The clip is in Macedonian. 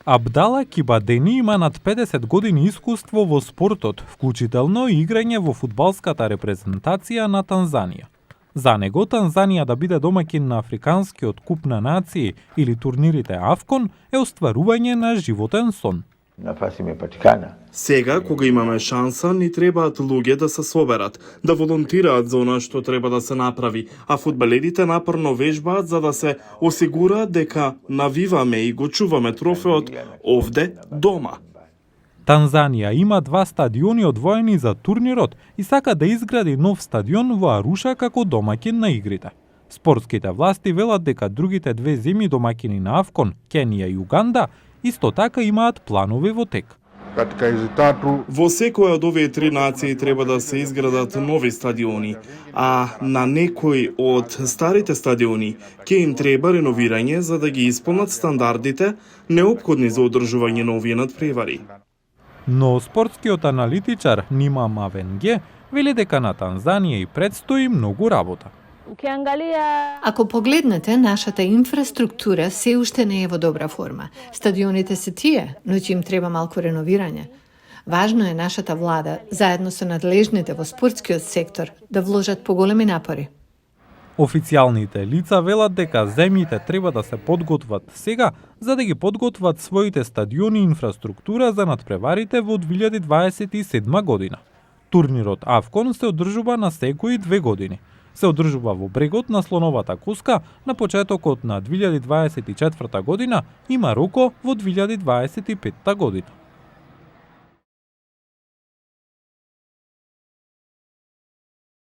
Абдала Кибадени има над 50 години искуство во спортот, вклучително и играње во фудбалската репрезентација на Танзанија. За него Танзанија да биде домаќин на Африканскиот куп на нации или турнирите Афкон е остварување на животен сон. Сега, кога имаме шанса, ни требаат луѓе да се соберат, да волонтираат за она што треба да се направи, а фудбалерите напорно вежбаат за да се осигураат дека навиваме и го чуваме трофеот овде, дома. Танзанија има 2 стадиони одвоени за турнирот и сака да изгради нов стадион во Аруша како домаќин на игрите. Спортските власти велат дека другите 2 земји домаќини на Афкон, Кенија и Уганда, исто така имаат планови во тек. Во секоја од овие 3 нации треба да се изградат нови стадиони, а на некои од старите стадиони ќе им треба реновирање за да ги исполнат стандардите неопходни за одржување на овие надпревари. Но спортскиот аналитичар Нима Мавенге вели дека на Танзанија и предстои многу работа. Ако погледнете, нашата инфраструктура се уште не е во добра форма. Стадионите се тие, но ќе им треба малку реновирање. Важно е нашата влада, заедно со надлежните во спортскиот сектор, да вложат поголеми напори. Официјалните лица велат дека земјите треба да се подготват сега, за да ги подготват своите стадиони и инфраструктура за надпреварите во 2027 година. Турнирот Афкон се одржува на секои 2 години. Се одржува во брегот на Слоновата коска на почетокот на 2024 година и Мароко во 2025 година.